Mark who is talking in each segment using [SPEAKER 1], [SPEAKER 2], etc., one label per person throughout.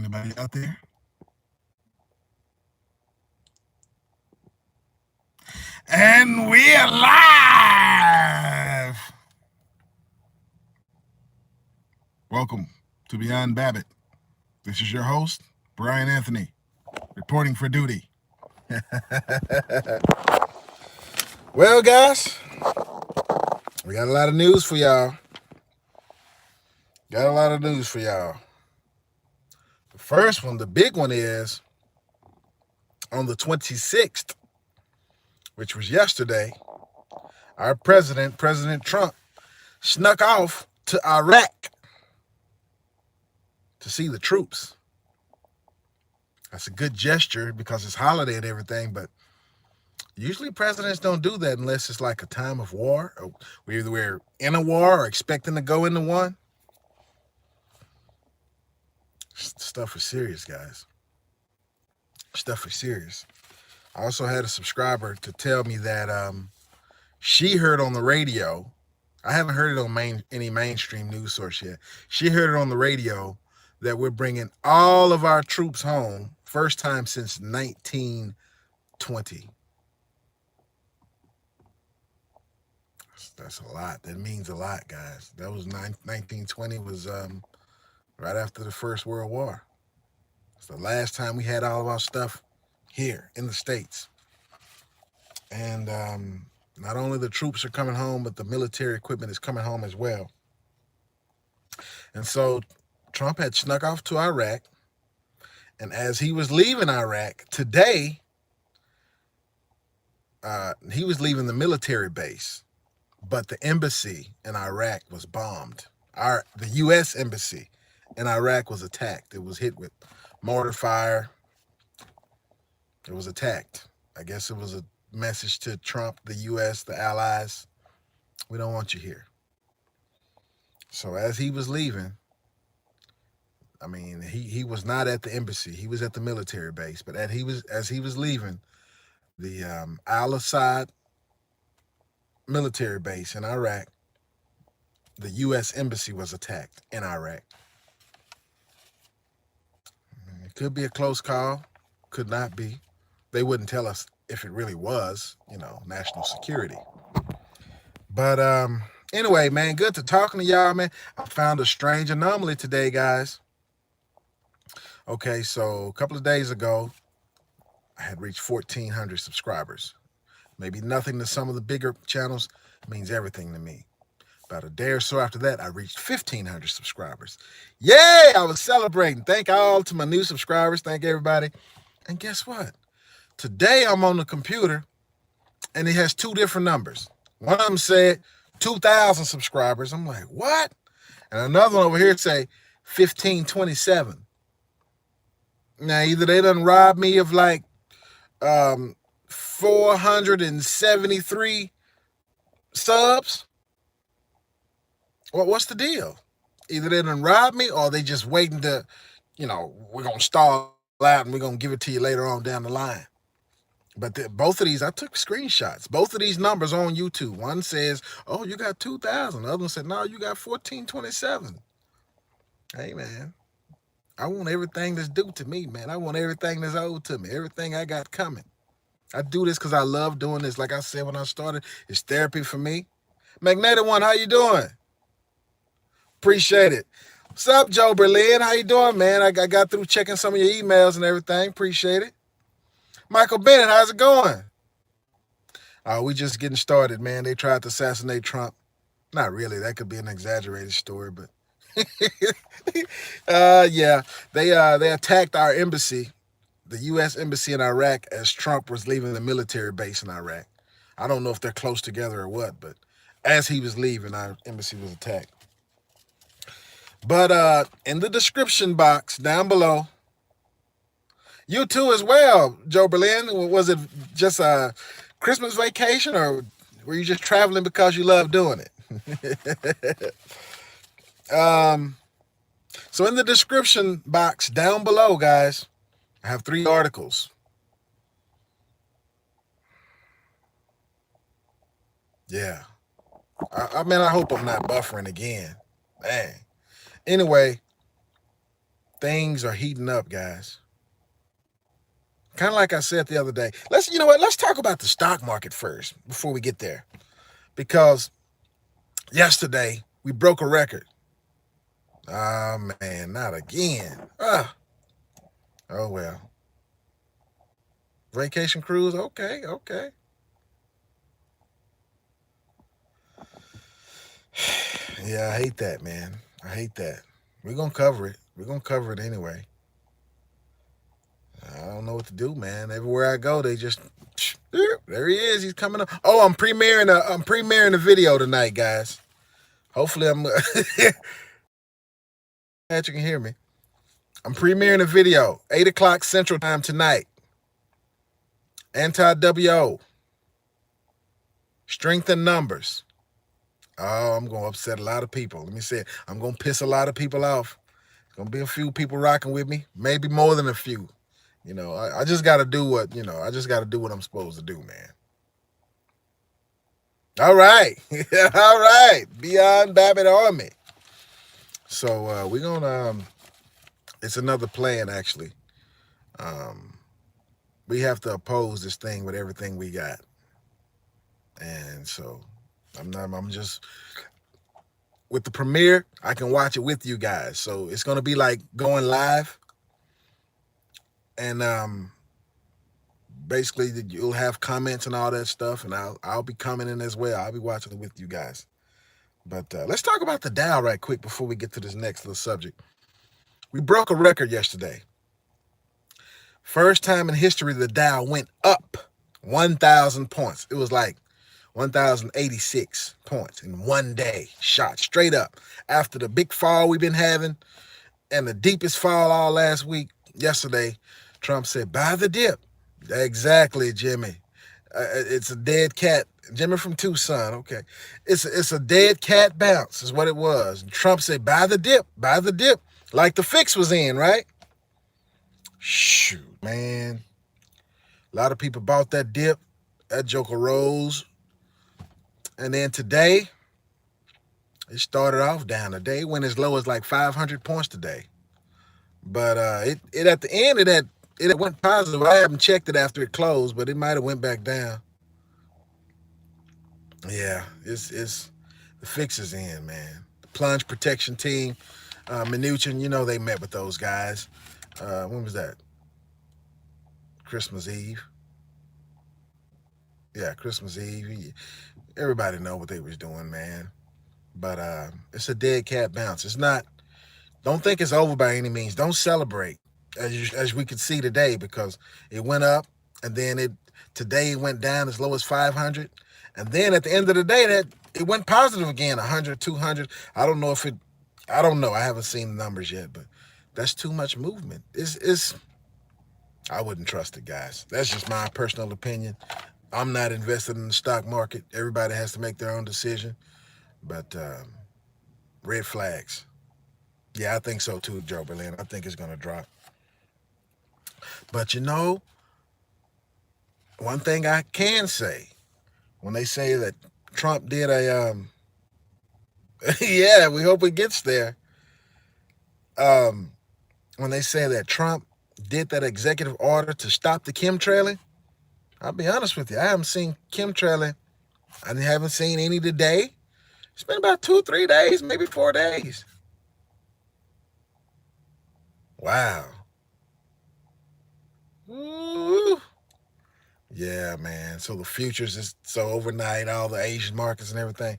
[SPEAKER 1] Anybody out there? And we're live. Welcome to Beyond Babbitt. This is your host, Brian Anthony, reporting for duty. Well, guys, we got a lot of news for y'all. The first one, the big one is on the 26th, which was yesterday, our president, President Trump, snuck off to Iraq to see the troops. That's a good gesture because it's holiday and everything, but usually presidents don't do that unless it's like a time of war, or we're in a war or expecting to go into one. Stuff is serious, guys. Stuff is serious. I also had a subscriber to tell me that she heard on the radio. I haven't heard it on any mainstream news source yet. She heard it on the radio that we're bringing all of our troops home, first time since 1920. That's a lot. That means a lot, guys. That was 1920 was right after the First World War. It's the last time we had all of our stuff here in the States. And not only the troops are coming home, but the military equipment is coming home as well. And so Trump had snuck off to Iraq. And as he was leaving Iraq today, he was leaving the military base. But the embassy in Iraq was bombed. The U.S. embassy in Iraq was attacked. It was hit with mortar fire. It was attacked. I guess it was a message to Trump, the U.S., the allies. We don't want you here. So as he was leaving, I mean, he was not at the embassy. He was at the military base. But as he was leaving, the Al-Assad military base in Iraq, the U.S. embassy was attacked in Iraq. It could be a close call, could not be. They wouldn't tell us if it really was, national security. But anyway, man, good to talking to y'all, man. I found a strange anomaly today, guys. Okay, so a couple of days ago, I had reached 1,400 subscribers. Maybe nothing to some of the bigger channels, means everything to me. About a day or so after that, I reached 1,500 subscribers. Yay! I was celebrating. Thank all to my new subscribers. Thank everybody. And guess what? Today I'm on the computer, and it has two different numbers. One of them said 2,000 subscribers. I'm like, what? And another one over here say 1,527. Now, either they done robbed me of like 473 subs. What's the deal? Either they done robbed me or they just waiting to, we're going to stall out and we're going to give it to you later on down the line. But both of these, I took screenshots. Both of these numbers on YouTube. One says, oh, you got 2,000. The other one said, no, you got 1,427. Hey, man. I want everything that's due to me, man. I want everything that's owed to me. Everything I got coming. I do this because I love doing this. Like I said when I started, it's therapy for me. Magnetic One, how you doing? Appreciate it. What's up, Joe Berlin? How you doing, man? I got through checking some of your emails and everything. Appreciate it. Michael Bennett, how's it going? We just getting started, man. They tried to assassinate Trump. Not really. That could be an exaggerated story, but yeah. They attacked our embassy, the U.S. embassy in Iraq, as Trump was leaving the military base in Iraq. I don't know if they're close together or what, but as he was leaving, our embassy was attacked. But in the description box down below, you too as well, Joe Berlin. Was it just a Christmas vacation or were you just traveling because you love doing it? So in the description box down below, guys, I have 3 articles. Yeah. I hope I'm not buffering again. Man. Anyway, Things are heating up, guys. Kind of like I said the other day. You know what? Let's talk about the stock market first before we get there. Because yesterday we broke a record. Ah, man, not again. Oh well. Vacation cruise, okay, okay. Yeah, I hate that, man. I hate that. We're gonna cover it. We're gonna cover it anyway. I don't know what to do, man. Everywhere I go, they just there he is. He's coming up. Oh, I'm premiering a video tonight, guys. Hopefully, I'm glad you can hear me. I'm premiering a video, 8 o'clock Central Time tonight. Anti-WO. Strength in numbers. Oh, I'm going to upset a lot of people. Let me say it. I'm going to piss a lot of people off. There's going to be a few people rocking with me. Maybe more than a few. You know, I just got to do what, I just got to do what I'm supposed to do, man. All right. All right. Beyond Babbitt Army. So we're going to, it's another plan, actually. We have to oppose this thing with everything we got. And so I'm just, with the premiere, I can watch it with you guys. So it's going to be like going live. And basically you'll have comments and all that stuff. And I'll be commenting as well. I'll be watching it with you guys. But let's talk about the Dow right quick before we get to this next little subject. We broke a record yesterday. First time in history the Dow went up 1,000 points. It was like 1,086 points in one day, shot straight up. After the big fall we've been having and the deepest fall all last week, yesterday, Trump said, buy the dip. Exactly, Jimmy. It's a dead cat. Jimmy from Tucson, okay. It's a dead cat bounce is what it was. And Trump said, buy the dip, like the fix was in, right? Shoot, man. A lot of people bought that dip. That joker rose. And then today, it started off down. The day went as low as like 500 points today. But it at the end of that, it went positive. I haven't checked it after it closed, but it might have went back down. Yeah, it's the fix is in, man. The plunge protection team, Mnuchin, they met with those guys. When was that? Christmas Eve. Yeah, Christmas Eve. Everybody know what they was doing, man. But it's a dead cat bounce. It's not. Don't think it's over by any means. Don't celebrate as we could see today, because it went up and then today it went down as low as 500, and then at the end of the day that it went positive again, 100, 200. I don't know. I haven't seen the numbers yet, but that's too much movement. I wouldn't trust it, guys. That's just my personal opinion. I'm not invested in the stock market. Everybody has to make their own decision. But red flags. Yeah, I think so too, Joe Berlin. I think it's going to drop. But one thing I can say, when they say that Trump did a, yeah, we hope it gets there. When they say that Trump did that executive order to stop the chemtrailing, I'll be honest with you, I haven't seen chemtrailing. I haven't seen any today. It's been about 2-3 days, maybe 4 days. Wow. Ooh. Yeah, man. So the futures is so overnight, all the Asian markets and everything.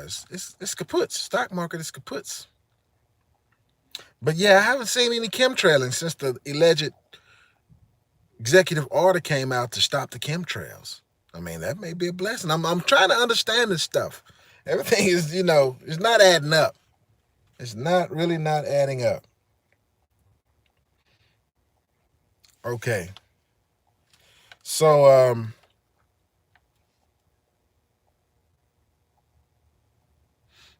[SPEAKER 1] It's kaputs. Stock market is kaputs. But yeah, I haven't seen any chemtrailing since the alleged executive order came out to stop the chemtrails. I mean, that may be a blessing. I'm trying to understand this stuff. Everything is, it's not adding up. It's not adding up. Okay. So,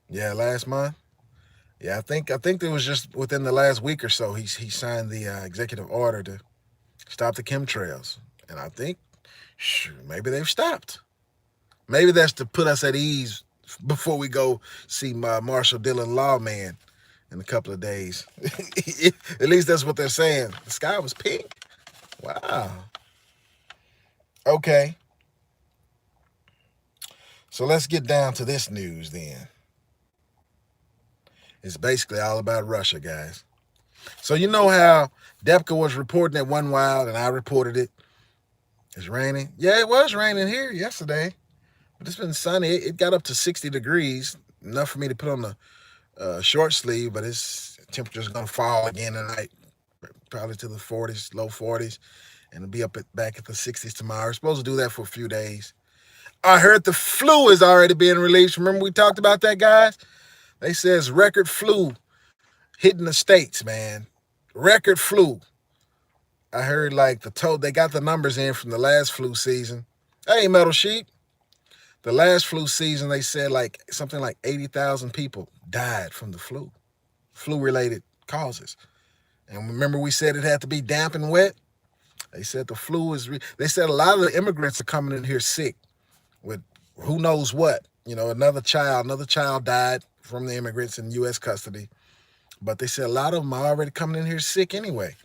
[SPEAKER 1] yeah, last month. Yeah, I think it was just within the last week or so he signed the executive order to stop the chemtrails, and I think, maybe they've stopped. Maybe that's to put us at ease before we go see Marshall Dillon Lawman in a couple of days. At least that's what they're saying. The sky was pink. Wow. Okay. So let's get down to this news then. It's basically all about Russia, guys. So you know how Depka was reporting it one while and I reported it. It's raining. Yeah, it was raining here yesterday. But it's been sunny. It got up to 60 degrees. Enough for me to put on the short sleeve, but it's temperature's going to fall again tonight. Probably to the 40s, low 40s. And it'll be back at the 60s tomorrow. We're supposed to do that for a few days. I heard the flu is already being released. Remember we talked about that, guys? They says record flu hitting the states, man. Record flu. I heard they got the numbers in from the last flu season. Hey, Metal Sheep. The last flu season, they said something like 80,000 people died from the flu-related causes. And remember we said it had to be damp and wet? They said the flu is, they said a lot of the immigrants are coming in here sick with who knows what. You know, another child died from the immigrants in U.S. custody. But they said a lot of them are already coming in here sick anyway.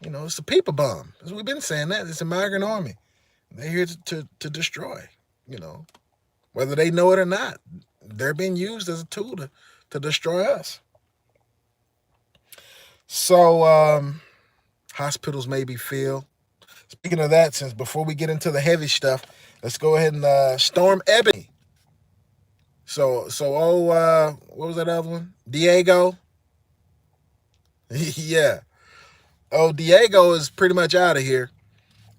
[SPEAKER 1] You know, it's a people bomb. As we've been saying that. It's a migrant army. They're here to destroy, you know. Whether they know it or not, they're being used as a tool to destroy us. So hospitals may be filled. Speaking of that, since before we get into the heavy stuff, let's go ahead and storm Ebony. So what was that other one? Diego? Yeah. Oh, Diego is pretty much out of here.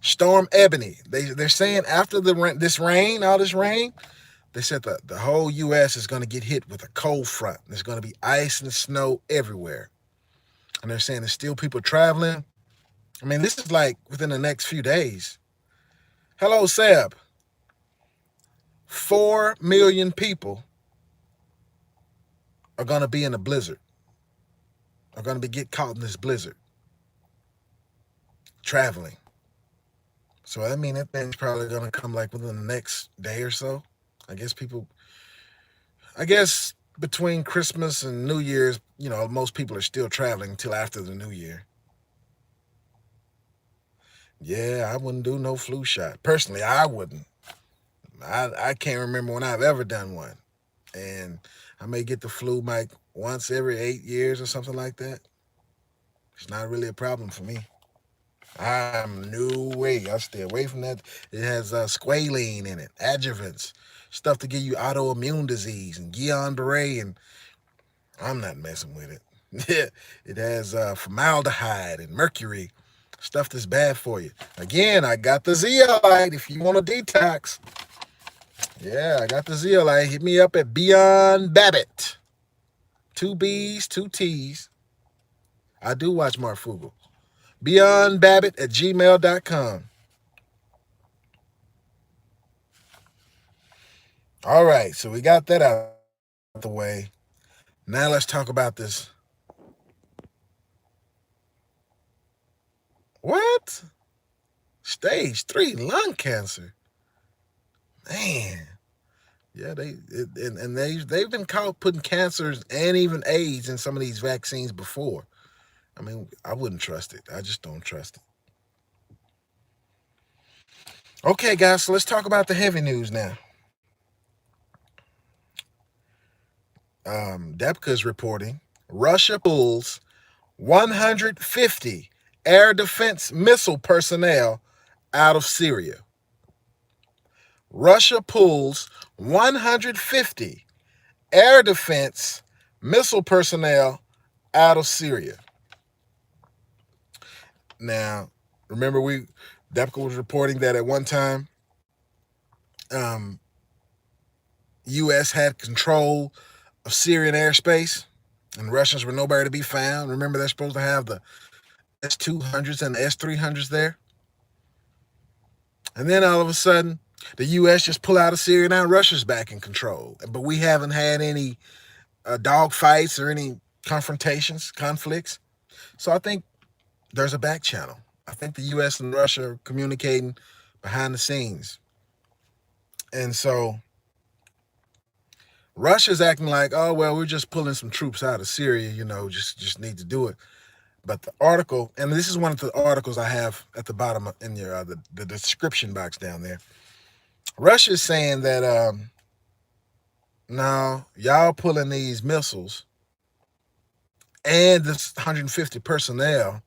[SPEAKER 1] Storm Ebony. They're saying after all this rain, they said the whole U.S. is going to get hit with a cold front. There's going to be ice and snow everywhere. And they're saying there's still people traveling. I mean, this is like within the next few days. Hello, Seb. 4 million people are going to be in a blizzard. Are going to get caught in this blizzard. Traveling. So I mean, that thing's probably going to come like within the next day or so. I guess between Christmas and New Year's, you know, most people are still traveling until after the New Year. Yeah, I wouldn't do no flu shot. Personally, I wouldn't. I can't remember when I've ever done one. And I may get the flu like once every 8 years or something like that. It's not really a problem for me. I'm no way. I stay away from that. It has squalene in it, adjuvants, stuff to give you autoimmune disease and Guillain-Barré, and I'm not messing with it. It has formaldehyde and mercury, stuff that's bad for you. Again, I got the zeolite if you want a detox. Yeah, I got the zeolite. Hit me up at beyondbabbitt. 2 B's, 2 T's. I do watch Mark Fugel. beyondbabbitt@gmail.com. All right, so we got that out the way. Now let's talk about this. What? Stage 3 lung cancer. Man. Yeah, they've been caught putting cancers and even AIDS in some of these vaccines before. I mean, I wouldn't trust it. I just don't trust it. Okay, guys, so let's talk about the heavy news now. Depka's reporting Russia pulls 150 air defense missile personnel out of Syria. Russia pulls 150 air defense missile personnel out of Syria. Now, remember Depka was reporting that at one time, U.S. had control of Syrian airspace, and Russians were nowhere to be found. Remember, they're supposed to have the S-200s and the S-300s there. And then all of a sudden, the U.S. just pull out of Syria. Now Russia's back in control. But we haven't had any dogfights or any conflicts. So I think there's a back channel. I think the U.S. and Russia are communicating behind the scenes. And so Russia's acting like, oh well, we're just pulling some troops out of Syria, just need to do it. But the article, and this is one of the articles I have at the bottom in your the description box down there. Russia's saying that no, y'all pulling these missiles and this 150 personnel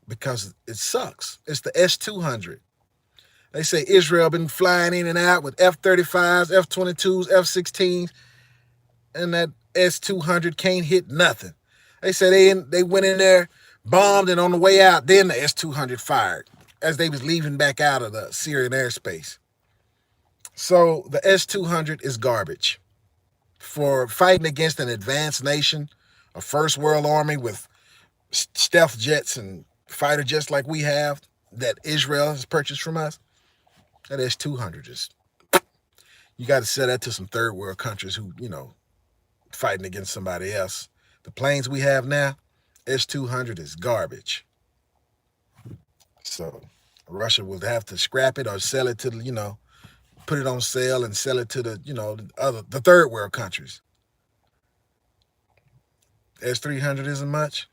[SPEAKER 1] because it sucks. It's the S-200. They say Israel been flying in and out with F-35s, F-22s, F-16s, and that S-200 can't hit nothing. They said they went in there, bombed, and on the way out, then the S-200 fired as they was leaving back out of the Syrian airspace. So the S-200 is garbage for fighting against an advanced nation, a first world army with stealth jets and fighter jets like we have that Israel has purchased from us. That S-200 is, you got to sell that to some third world countries who, fighting against somebody else. The planes we have now, S-200 is garbage. So Russia will have to scrap it or sell it to the, put it on sale and sell it to the third world countries. S-300 isn't much.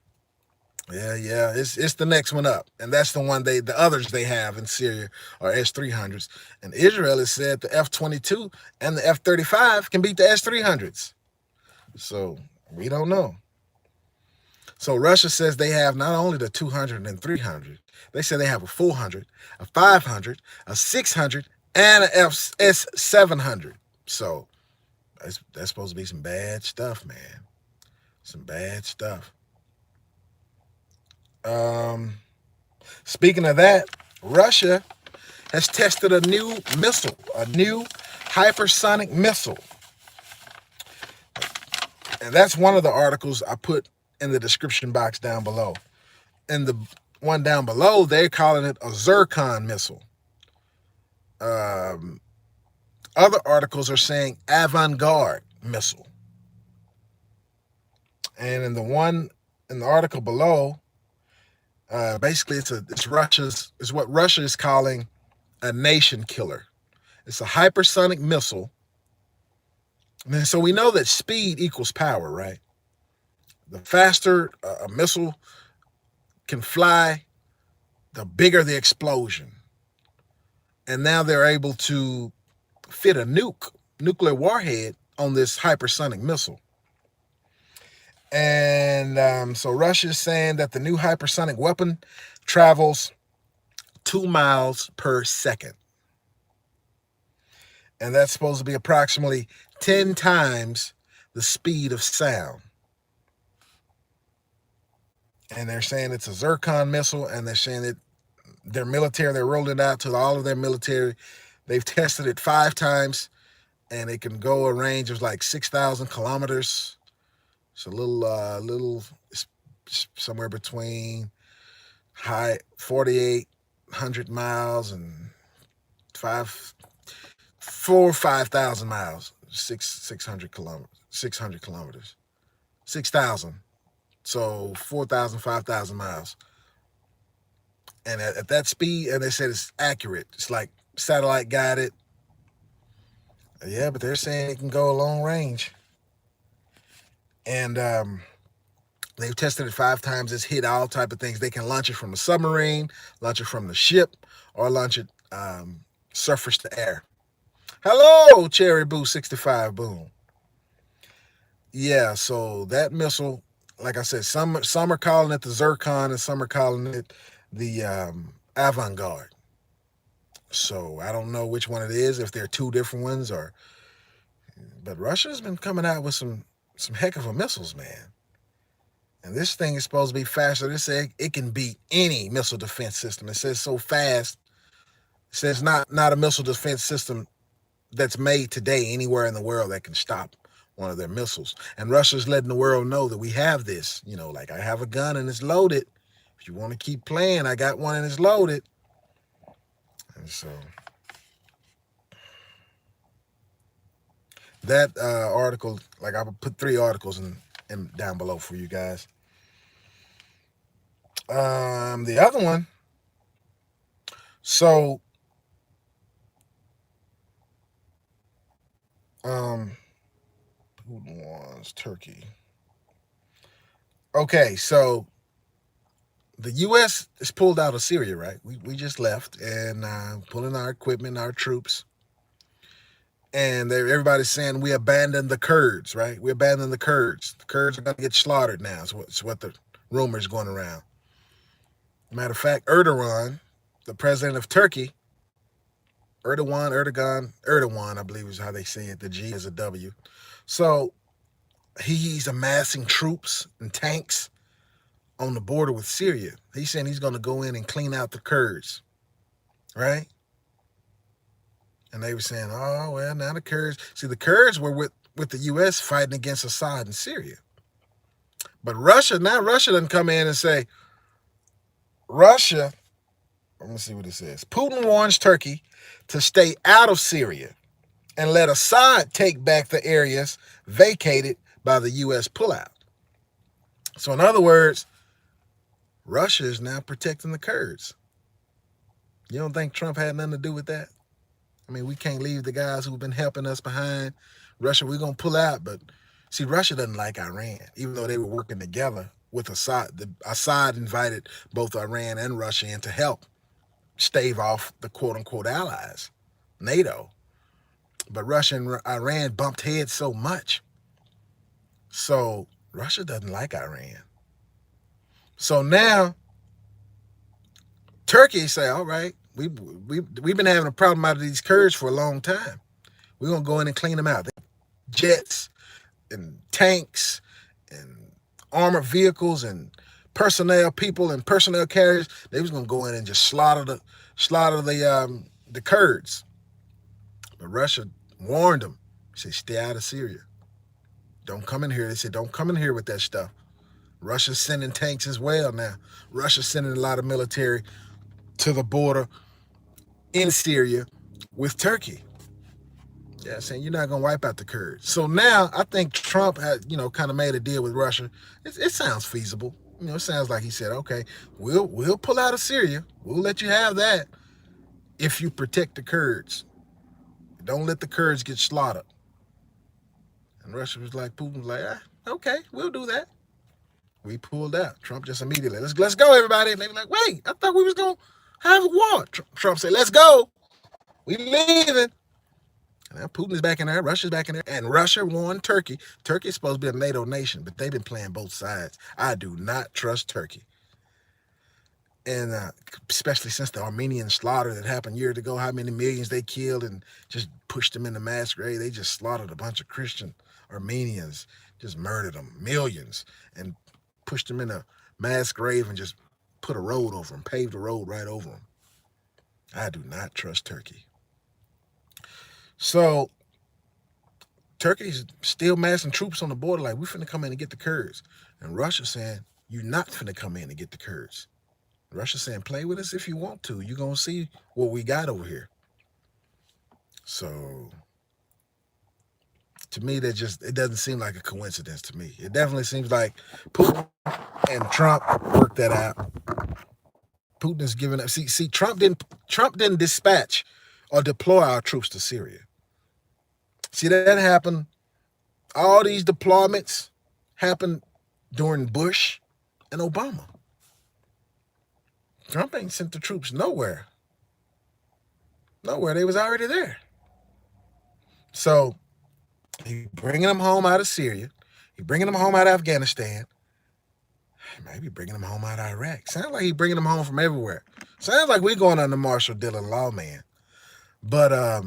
[SPEAKER 1] Yeah, it's the next one up, and that's the one the others they have in Syria are S-300s, and Israel has said the F-22 and the F-35 can beat the S-300s. So we don't know. So Russia says they have not only the 200 and 300, they say they have a 400, a 500, a 600, and an S-700. So that's supposed to be some bad stuff, man. Some bad stuff. Speaking of that, Russia has tested a new missile, a new hypersonic missile. And that's one of the articles I put in the description box down below. And the one down below, they're calling it a Zircon missile. Other articles are saying avant-garde missile. And in the article below, basically it's what Russia is calling a nation killer. It's a hypersonic missile. And so we know that speed equals power, right? The faster a missile can fly, the bigger the explosion. And now they're able to fit a nuclear warhead on this hypersonic missile. And so Russia is saying that the new hypersonic weapon travels 2 miles per second. And that's supposed to be approximately 10 times the speed of sound. And they're saying it's a Zircon missile, and they're saying that their military, they're rolling it out to all of their military. They've tested it 5 times, and it can go a range of like 6,000 kilometers. It's a little somewhere between high 4,800 miles and 5,000 miles, 600 kilometers, 6,000. So 4,000, 5,000 miles. And at that speed, and they said it's accurate. It's like satellite guided. Yeah, but they're saying it can go a long range. And they've tested it 5 times. It's hit all type of things. They can launch it from a submarine, launch it from the ship, or launch it surface to air. Hello, Cherry Boo 65 Boom. Yeah, so that missile, like I said, some are calling it the Zircon and some are calling it the avant-garde. So I don't know which one it is, if they're 2 different ones but Russia's been coming out with some heck of a missiles, man. And this thing is supposed to be faster. They say it can beat any missile defense system. It says so fast. It says not a missile defense system that's made today anywhere in the world that can stop one of their missiles. And Russia's letting the world know that we have this. Like I have a gun and it's loaded. If you want to keep playing, I got one and it's loaded. And so that article, like I would put 3 articles in down below for you guys. The other one, so Putin wants Turkey. Okay, so the U.S. is pulled out of Syria, right? We just left and pulling our equipment, our troops, and everybody's saying we abandoned the Kurds, right? We abandoned the Kurds. The Kurds are going to get slaughtered now. It's what the rumors going around. Matter of fact, Erdogan, the president of Turkey, Erdogan, I believe is how they say it. The G is a W. So he's amassing troops and tanks on the border with Syria. He's saying he's going to go in and clean out the Kurds, right? And they were saying, oh, well, now the Kurds. See, the Kurds were with the U.S. fighting against Assad in Syria. But Russia doesn't come in and say, Russia, let me see what it says. Putin warns Turkey to stay out of Syria and let Assad take back the areas vacated by the U.S. pullout. So, in other words, Russia is now protecting the Kurds. You don't think Trump had nothing to do with that? I mean, we can't leave the guys who've been helping us behind. Russia, we're going to pull out. But see, Russia doesn't like Iran, even though they were working together with Assad. Assad invited both Iran and Russia in to help stave off the quote-unquote allies, NATO. But Russia and Iran bumped heads so much. So Russia doesn't like Iran. So now Turkey say, all right, we've been having a problem out of these Kurds for a long time. We're going to go in and clean them out. Jets and tanks and armored vehicles and people and personnel carriers, they was going to go in and just slaughter the Kurds. But Russia warned them. He said, stay out of Syria. Don't come in here. They said, don't come in here with that stuff. Russia's sending tanks as well now. Russia's sending a lot of military to the border in Syria with Turkey. Yeah, saying you're not going to wipe out the Kurds. So now I think Trump had, kind of made a deal with Russia. It sounds feasible. It sounds like he said, okay, we'll pull out of Syria. We'll let you have that if you protect the Kurds. Don't let the Kurds get slaughtered. And Russia was like, Putin was like, okay, we'll do that. We pulled out. Trump just immediately, let's go, everybody. And they were like, wait, I thought we was going to have a war. Trump said, let's go. We leaving. And now Putin is back in there. Russia's back in there. And Russia warned Turkey. Turkey is supposed to be a NATO nation, but they've been playing both sides. I do not trust Turkey. And especially since the Armenian slaughter that happened years ago, how many millions they killed and just pushed them in the mass grave. They just slaughtered a bunch of Christian Armenians, just murdered them, millions, and pushed them in a mass grave and just put a road over them, paved a road right over them. I do not trust Turkey. So Turkey's still massing troops on the border like, we finna come in and get the Kurds. And Russia's saying, you're not finna come in and get the Kurds. Russia's saying, play with us if you want to. You're going to see what we got over here. So to me, it doesn't seem like a coincidence to me. It definitely seems like Putin and Trump worked that out. Putin is giving up. See, Trump didn't dispatch or deploy our troops to Syria. See, that happened. All these deployments happened during Bush and Obama. Trump ain't sent the troops nowhere. Nowhere. They was already there. So he bringing them home out of Syria. He bringing them home out of Afghanistan. Maybe bringing them home out of Iraq. Sounds like he bringing them home from everywhere. Sounds like we're going under Marshall Dillon lawman. But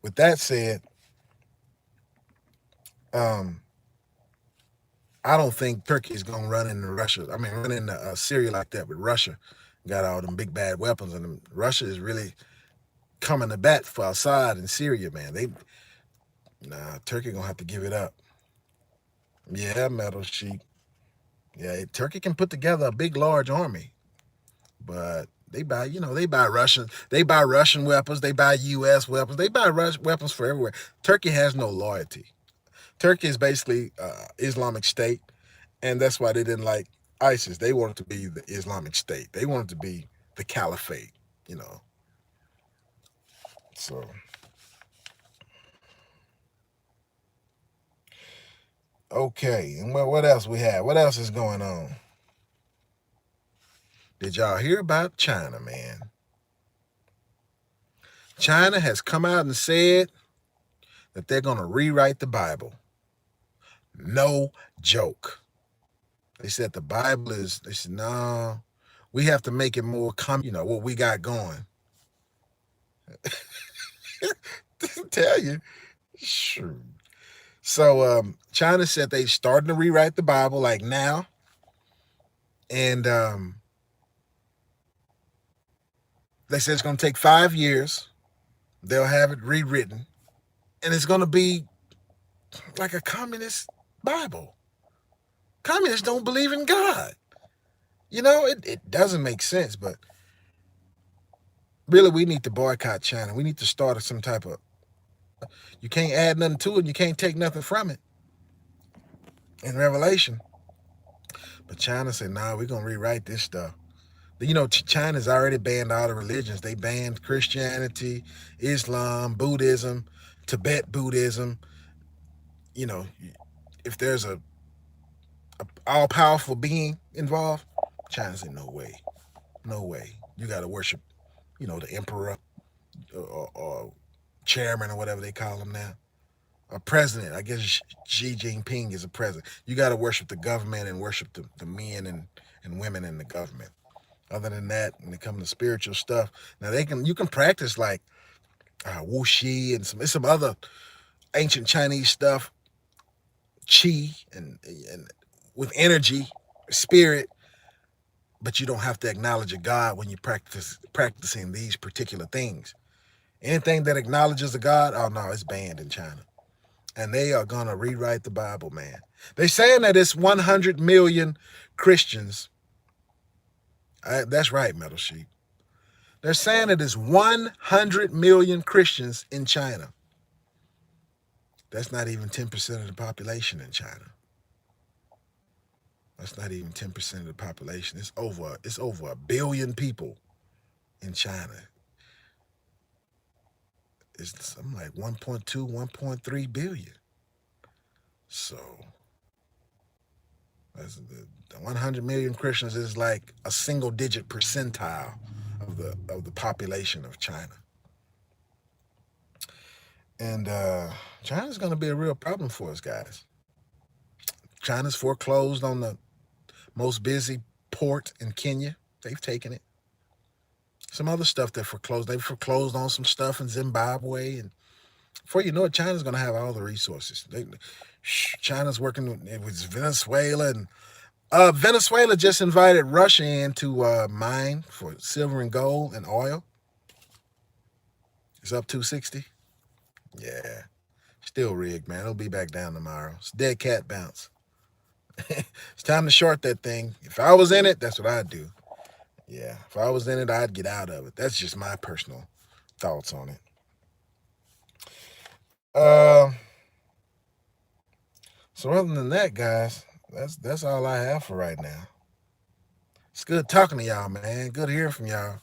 [SPEAKER 1] with that said, I don't think Turkey is going to run into Syria like that with Russia. Got all them big bad weapons, and Russia is really coming to bat for Assad in Syria, man. Turkey going to have to give it up. Yeah, Metal Sheep. Yeah, Turkey can put together a big, large army, but they buy Russian weapons, they buy U.S. weapons, they buy weapons for everywhere. Turkey has no loyalty. Turkey is basically Islamic State, and that's why they didn't like ISIS. They wanted to be the Islamic State. They wanted to be the caliphate, So Okay, and what else we have? What else is going on? Did y'all hear about China, man? China has come out and said that they're going to rewrite the Bible. No joke. They said the Bible is, they said, no, we have to make it more what we got going. Tell you. Sure. So China said they starting to rewrite the Bible like now. And they said it's going to take 5 years. They'll have it rewritten. And it's going to be like a communist Bible. Communists don't believe in God. It doesn't make sense, but really we need to boycott China. We need to start some type of, you can't add nothing to it and you can't take nothing from it in Revelation. But China said, nah, we're going to rewrite this stuff. China's already banned all the religions. They banned Christianity, Islam, Buddhism, Tibet Buddhism. If there's a all-powerful being involved, China said, no way. No way. You got to worship, the emperor or chairman or whatever they call him now. A president. I guess Xi Jinping is a president. You got to worship the government and worship the men and women in the government. Other than that, when it comes to spiritual stuff, now you can practice like wuxi and some other ancient Chinese stuff, qi and with energy, spirit, but you don't have to acknowledge a God when you practicing these particular things. Anything that acknowledges a God, oh no, it's banned in China. And they are going to rewrite the Bible, man. They're saying that it's 100 million Christians. That's right, Metal Sheep. They're saying that it's 100 million Christians in China. That's not even 10% of the population in China. That's not even 10% of the population. It's over 1 billion people in China. It's something like 1.2, 1.3 billion. So that's the 100 million Christians is like a single-digit percentile of the population of China. And China's going to be a real problem for us, guys. China's foreclosed on the most busy port in Kenya. They've taken it. Some other stuff that foreclosed. They've foreclosed on some stuff in Zimbabwe. And before you know it, China's going to have all the resources. China's working with Venezuela. And Venezuela just invited Russia in to mine for silver and gold and oil. It's up 260. Yeah. Still rigged, man. It'll be back down tomorrow. It's dead cat bounce. It's time to short that thing. If I was in it, that's what I'd do. Yeah, if I was in it, I'd get out of it. That's just my personal thoughts on it. So other than that, guys, that's all I have for right now. It's good talking to y'all, man. Good hearing from y'all.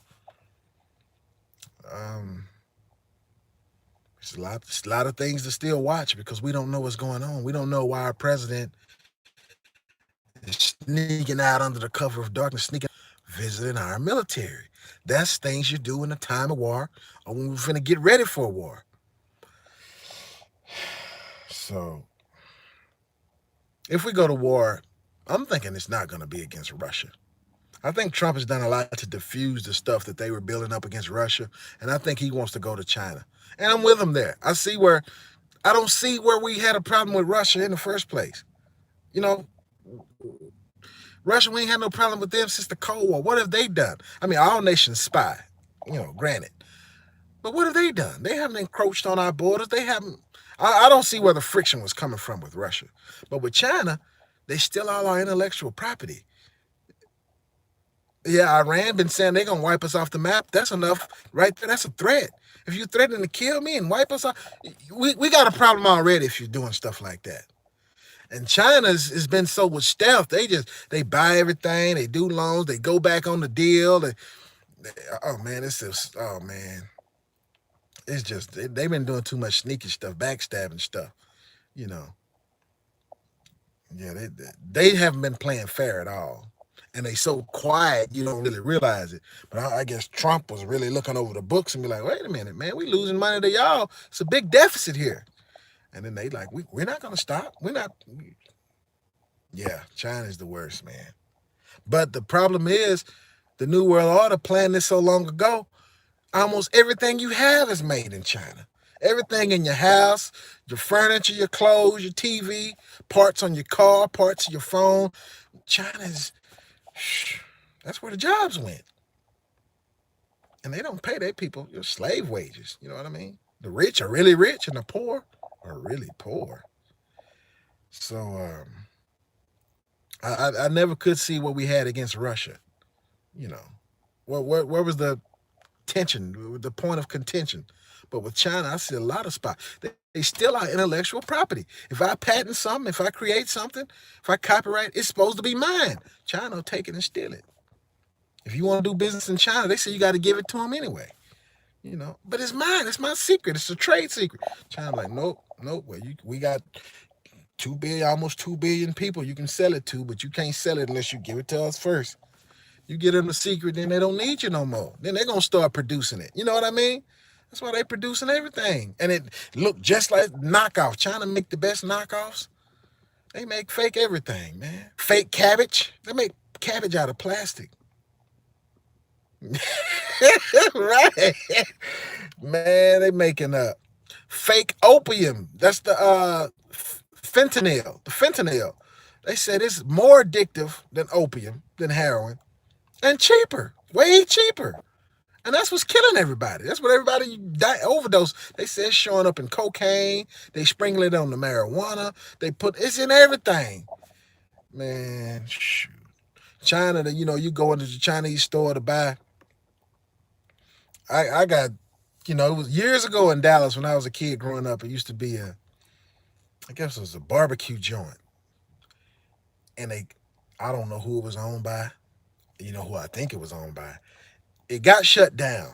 [SPEAKER 1] There's a lot of things to still watch because we don't know what's going on. We don't know why our president is sneaking out under the cover of darkness, visiting our military. That's things you do in a time of war or when we're finna get ready for a war. So if we go to war, I'm thinking it's not going to be against Russia. I think Trump has done a lot to diffuse the stuff that they were building up against Russia, and I think he wants to go to China. And I'm with him there. I don't see where we had a problem with Russia in the first place. Russia, we ain't had no problem with them since the Cold War. What have they done? I mean, all nations spy, granted. But what have they done? They haven't encroached on our borders. They haven't. I don't see where the friction was coming from with Russia. But with China, they steal all our intellectual property. Yeah, Iran been saying they're going to wipe us off the map. That's enough right there. That's a threat. If you're threatening to kill me and wipe us off, we got a problem already if you're doing stuff like that. And China's has been so with stealth. They buy everything. They do loans. They go back on the deal. Oh, man, it's just, they've been doing too much sneaky stuff, backstabbing stuff, Yeah, they haven't been playing fair at all. And they so quiet, you don't really realize it. But I guess Trump was really looking over the books and be like, wait a minute, man, we losing money to y'all. It's a big deficit here. And then they like, we're not going to stop. We're not. Yeah, China's the worst, man. But the problem is, the New World Order planned this so long ago. Almost everything you have is made in China. Everything in your house, your furniture, your clothes, your TV, parts on your car, parts of your phone. China's, that's where the jobs went. And they don't pay their people your slave wages. You know what I mean? The rich are really rich and the poor are really poor. So I never could see what we had against Russia. You know, where was the tension, the point of contention? But with China, I see a lot of spots. They steal our intellectual property. If I patent something, if I create something, if I copyright, it's supposed to be mine. China will take it and steal it. If you want to do business in China, they say you got to give it to them anyway. You know, but it's mine. It's my secret. It's a trade secret. China like, nope, nope. Well, we got 2 billion, almost 2 billion people you can sell it to, but you can't sell it unless you give it to us first. You get them the secret, then they don't need you no more. Then they're gonna start producing it. You know what I mean? That's why they producing everything. And it look just like knockoff. China make the best knockoffs. They make fake everything, man. Fake cabbage. They make cabbage out of plastic. Right. Man, they making fake opium. That's the fentanyl. The fentanyl. They said it's more addictive than opium, than heroin, and cheaper. Way cheaper. And that's what's killing everybody. That's what everybody overdose. They say it's showing up in cocaine. They sprinkle it on the marijuana. They put it's in everything. Man, shoot. China, you go into the Chinese store to buy. I got, it was years ago in Dallas when I was a kid growing up. It used to be I guess it was a barbecue joint. And I don't know who it was owned by. You know who I think it was owned by. It got shut down.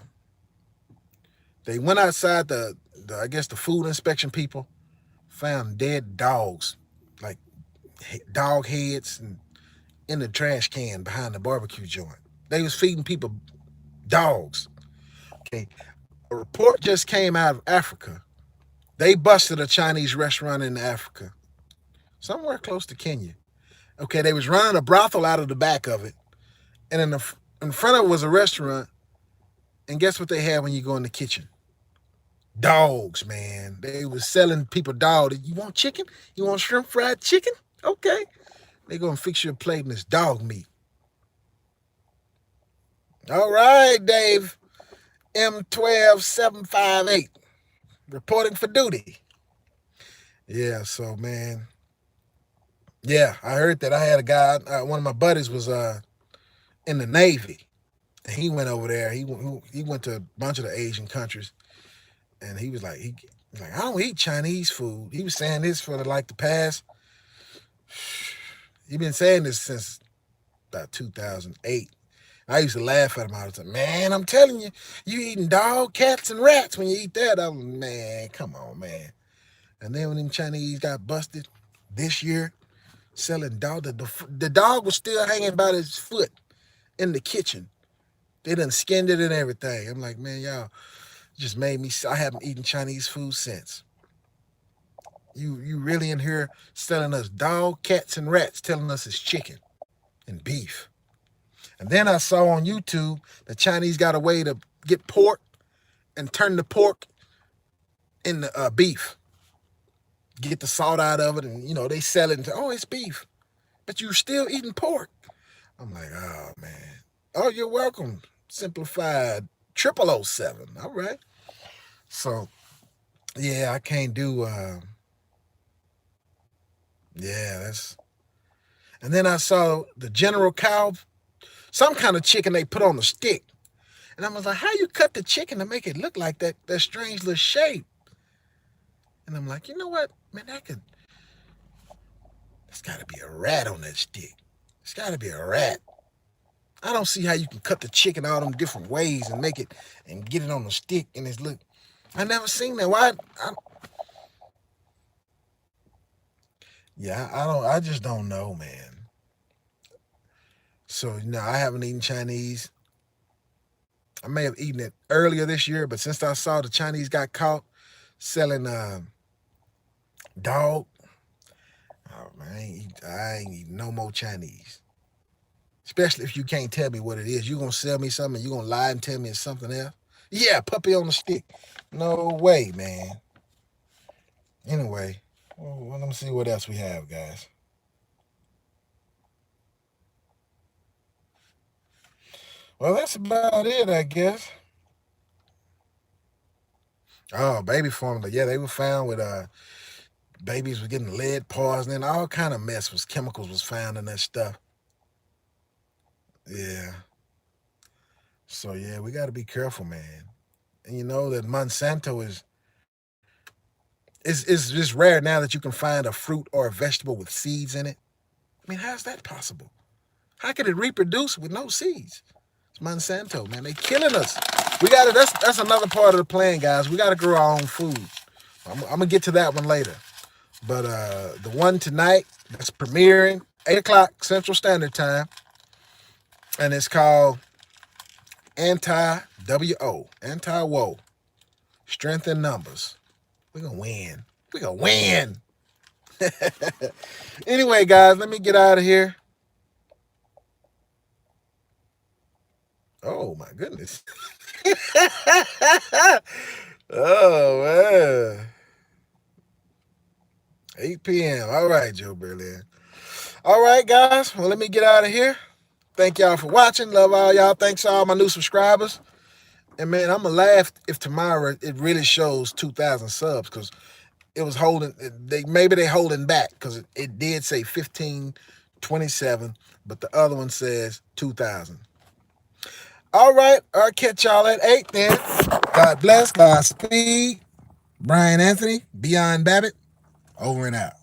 [SPEAKER 1] They went outside I guess the food inspection people found dead dogs, like dog heads, and in the trash can behind the barbecue joint. They was feeding people dogs. Okay, a report just came out of Africa. They busted a Chinese restaurant in Africa, somewhere close to Kenya. Okay, they was running a brothel out of the back of it, and in front of it was a restaurant. And guess what they had when you go in the kitchen? Dogs, man. They was selling people dogs. You want chicken? You want shrimp fried chicken? Okay. They gonna fix you a plate and it's dog meat. All right, Dave. M12758. Reporting for duty. Yeah, so man. Yeah, I heard that. I had a guy, one of my buddies was in the Navy. And he went over there. He went to a bunch of the Asian countries. And he was like, I don't eat Chinese food. He was saying this for the past. He been saying this since about 2008. I used to laugh at him all the time. Man, I'm telling you, you eating dog, cats, and rats when you eat that. Man, come on, man. And then when them Chinese got busted this year, selling dog, the dog was still hanging by his foot in the kitchen. They done skinned it and everything. I'm like, man, y'all just made me. I haven't eaten Chinese food since. You really in here selling us dog, cats, and rats, telling us it's chicken and beef. And then I saw on YouTube the Chinese got a way to get pork and turn the pork into beef. Get the salt out of it, and they sell it. It's beef, but you're still eating pork. I'm like, oh man. Oh, you're welcome. Simplified 0007. All right. So, yeah, I can't do. That's. And then I saw the General Cow, some kind of chicken they put on the stick, and I was like, how you cut the chicken to make it look like that strange little shape? And I'm like, you know what, man, there's got to be a rat on that stick. It's got to be a rat. I don't see how you can cut the chicken all them different ways and make it and get it on the stick and it's look. I never seen that. Why? Yeah, I just don't know, man. So, I haven't eaten Chinese. I may have eaten it earlier this year, but since I saw the Chinese got caught selling dog, oh man, I ain't eating no more Chinese. Especially if you can't tell me what it is. You gonna sell me something and you gonna lie and tell me it's something else? Yeah, puppy on the stick. No way, man. Anyway, well, let me see what else we have, guys. Well, that's about it, I guess. Oh, baby formula. Yeah, they were found with babies were getting lead poisoning. All kind of mess was chemicals was found in that stuff. Yeah. So yeah, we got to be careful, man. And you know that Monsanto is just rare now that you can find a fruit or a vegetable with seeds in it. I mean, how's that possible? How could it reproduce with no seeds? It's Monsanto, man. They killing us. We got to. That's another part of the plan, guys. We got to grow our own food. I'm gonna get to that one later. But the one tonight that's premiering 8 o'clock Central Standard Time, and it's called Anti-Woe, Strength in Numbers. We're gonna win. We're gonna win. Anyway, guys, let me get out of here. Oh my goodness. Oh man. 8 p.m. All right, Joe Berlin. All right, guys. Well, let me get out of here. Thank y'all for watching. Love all y'all. Thanks to all my new subscribers. And man, I'm gonna laugh if tomorrow it really shows 2,000 subs because it was holding. Maybe they holding back because it did say 1527, but the other one says 2,000. All right, I'll catch y'all at 8 then. God bless. Godspeed. Brian Anthony, Beyond Babbitt, over and out.